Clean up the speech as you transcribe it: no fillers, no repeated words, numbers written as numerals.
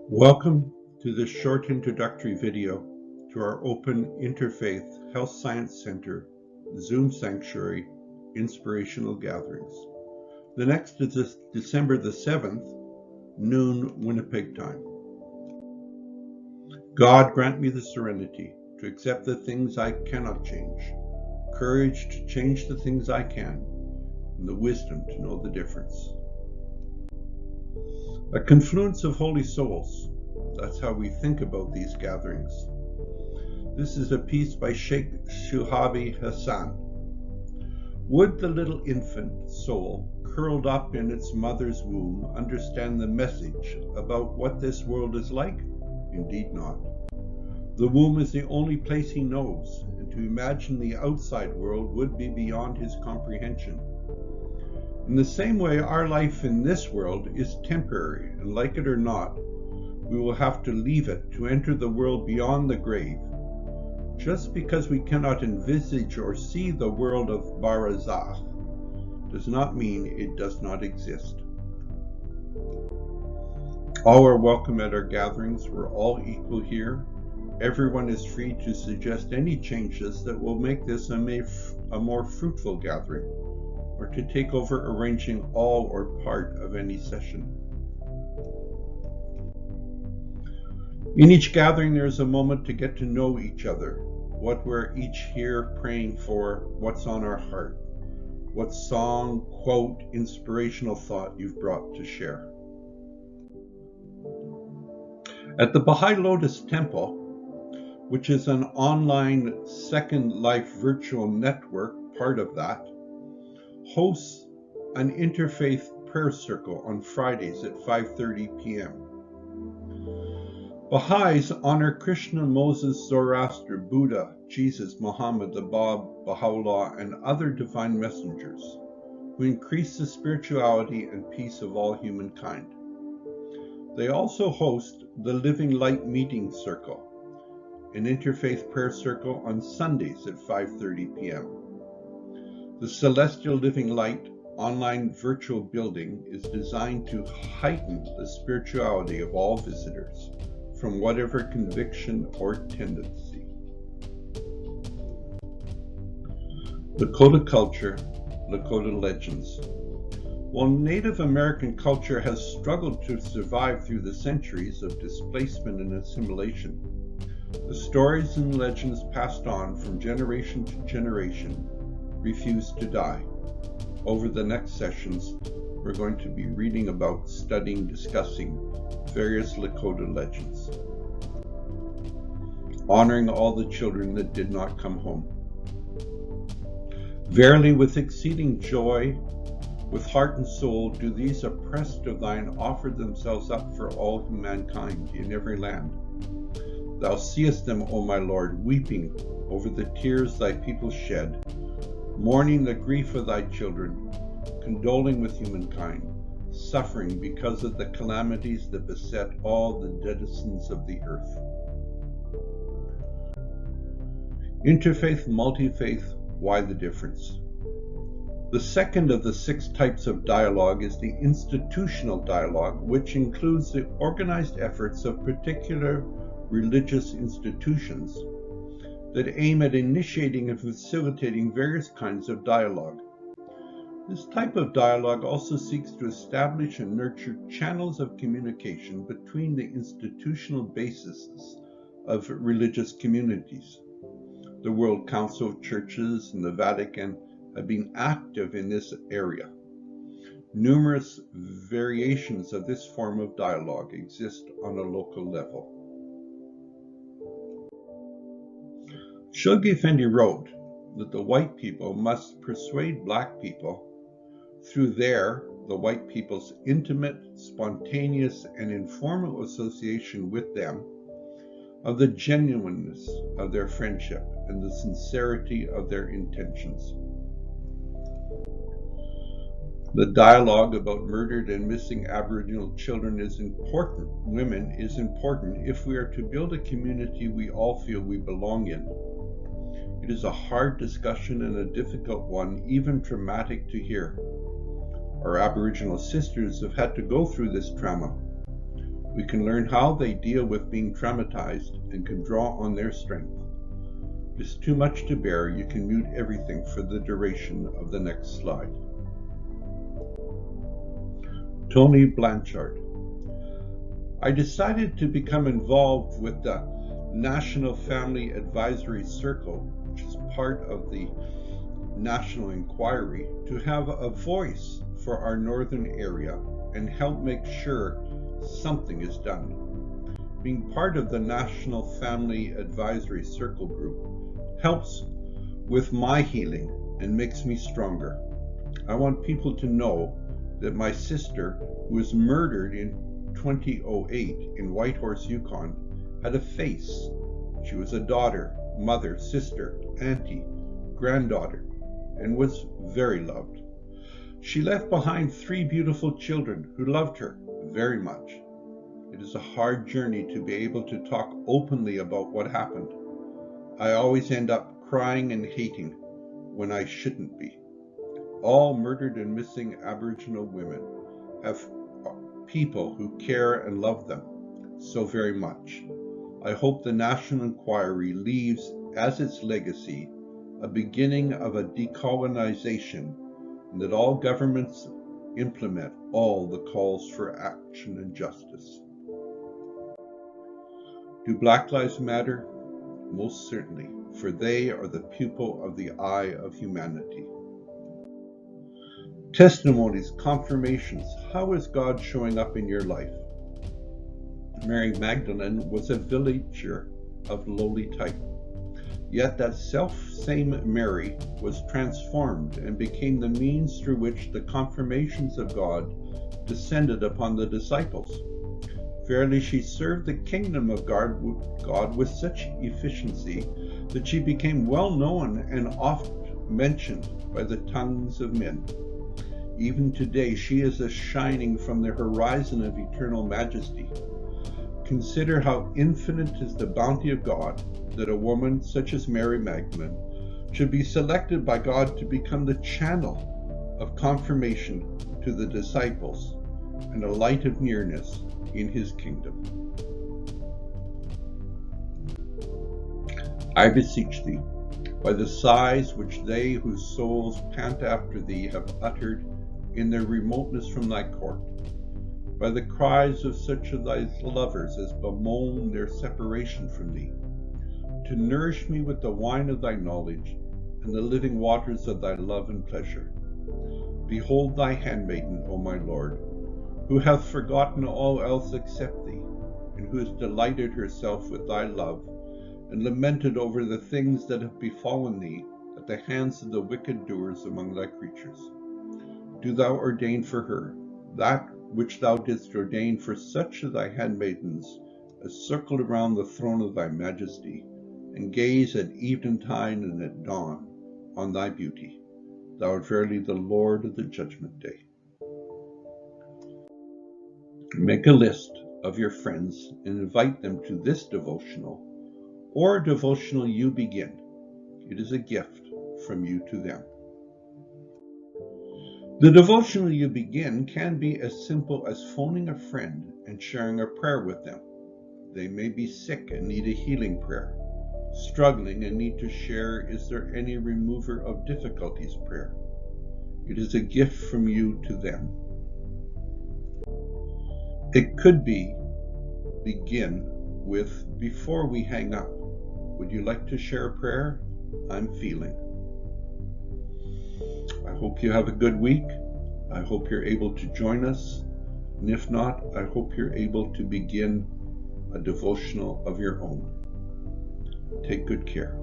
Welcome to this short introductory video to our Open Interfaith Health Science Center Zoom Sanctuary Inspirational Gatherings. The next is December the 7th, noon Winnipeg time. God grant me the serenity to accept the things I cannot change, courage to change the things I can, and the wisdom to know the difference. A confluence of holy souls. That's how we think about these gatherings. This is a piece by Sheikh Shuhabi Hassan. Would the little infant soul curled up in its mother's womb understand the message about what this world is like? Indeed not. The womb is the only place he knows, and to imagine the outside world would be beyond his comprehension. In the same way, our life in this world is temporary, and like it or not, we will have to leave it to enter the world beyond the grave. Just because we cannot envisage or see the world of Barzakh does not mean it does not exist. All are welcome at our gatherings. We're all equal here. Everyone is free to suggest any changes that will make this a more fruitful gathering, or to take over arranging all or part of any session. In each gathering, there is a moment to get to know each other, what we're each here praying for, what's on our heart, what song, quote, inspirational thought you've brought to share. At the Baha'i Lotus Temple, which is an online Second Life virtual network, part of that, hosts an interfaith prayer circle on Fridays at 5:30 p.m. Baha'is honor Krishna, Moses, Zoroaster, Buddha, Jesus, Muhammad, the Bab, Baha'u'llah, and other divine messengers who increase the spirituality and peace of all humankind. They also host the Living Light Meeting Circle, an interfaith prayer circle on Sundays at 5:30 p.m. The Celestial Living Light online virtual building is designed to heighten the spirituality of all visitors, from whatever conviction or tendency. Lakota culture, Lakota legends. While Native American culture has struggled to survive through the centuries of displacement and assimilation, the stories and legends passed on from generation to generation refuse to die. Over the next sessions, we're going to be reading about, studying, discussing various Lakota legends, honoring all the children that did not come home. Verily, with exceeding joy, with heart and soul, do these oppressed of thine offer themselves up for all mankind in every land. Thou seest them, O my Lord, weeping over the tears thy people shed, mourning the grief of thy children, condoling with humankind, suffering because of the calamities that beset all the denizens of the earth. Interfaith, multi-faith, why the difference? The second of the 6 types of dialogue is the institutional dialogue, which includes the organized efforts of particular religious institutions that aim at initiating and facilitating various kinds of dialogue. This type of dialogue also seeks to establish and nurture channels of communication between the institutional bases of religious communities. The World Council of Churches and the Vatican have been active in this area. Numerous variations of this form of dialogue exist on a local level. Shoghi Effendi wrote that the white people must persuade black people through the white people's intimate, spontaneous, and informal association with them, of the genuineness of their friendship and the sincerity of their intentions. The dialogue about murdered and missing Aboriginal children is important. Women is important if we are to build a community we all feel we belong in. It is a hard discussion and a difficult one, even traumatic to hear. Our Aboriginal sisters have had to go through this trauma. We can learn how they deal with being traumatized and can draw on their strength. If it's too much to bear, you can mute everything for the duration of the next slide. Tony Blanchard. I decided to become involved with the National Family Advisory Circle, which is part of the National Inquiry, to have a voice for our northern area and help make sure something is done. Being part of the National Family Advisory Circle group helps with my healing and makes me stronger. I want people to know that my sister, who was murdered in 2008 in Whitehorse, Yukon, had a face. She was a daughter, mother, sister, auntie, granddaughter, and was very loved. She left behind 3 beautiful children who loved her very much. It is a hard journey to be able to talk openly about what happened. I always end up crying and hating when I shouldn't be. All murdered and missing Aboriginal women have people who care and love them so very much. I hope the National Inquiry leaves as its legacy a beginning of a decolonization, and that all governments implement all the calls for action and justice. Do Black Lives Matter? Most certainly, for they are the pupil of the eye of humanity. Testimonies, confirmations. How is God showing up in your life? Mary Magdalene was a villager of lowly type. Yet that self-same Mary was transformed and became the means through which the confirmations of God descended upon the disciples. Verily, she served the kingdom of God with such efficiency that she became well known and oft mentioned by the tongues of men. Even today, she is a shining from the horizon of eternal majesty. Consider how infinite is the bounty of God that a woman such as Mary Magdalene should be selected by God to become the channel of confirmation to the disciples and a light of nearness in his kingdom. I beseech thee, by the sighs which they whose souls pant after thee have uttered in their remoteness from thy court, by the cries of such of thy lovers as bemoan their separation from thee, to nourish me with the wine of thy knowledge and the living waters of thy love and pleasure. Behold thy handmaiden, O my Lord, who hath forgotten all else except thee, and who has delighted herself with thy love, and lamented over the things that have befallen thee at the hands of the wicked doers among thy creatures. Do thou ordain for her that which thou didst ordain for such of thy handmaidens as circled around the throne of thy majesty, and gaze at eventide and at dawn on thy beauty. Thou art verily the Lord of the judgment day. Make a list of your friends and invite them to this devotional or a devotional you begin. It is a gift from you to them. The devotional you begin can be as simple as phoning a friend and sharing a prayer with them. They may be sick and need a healing prayer, struggling and need to share "Is there any remover of difficulties?" prayer. It is a gift from you to them. It could begin with, before we hang up, would you like to share a prayer? I'm feeling. I hope you have a good week. I hope you're able to join us. And if not, I hope you're able to begin a devotional of your own. Take good care.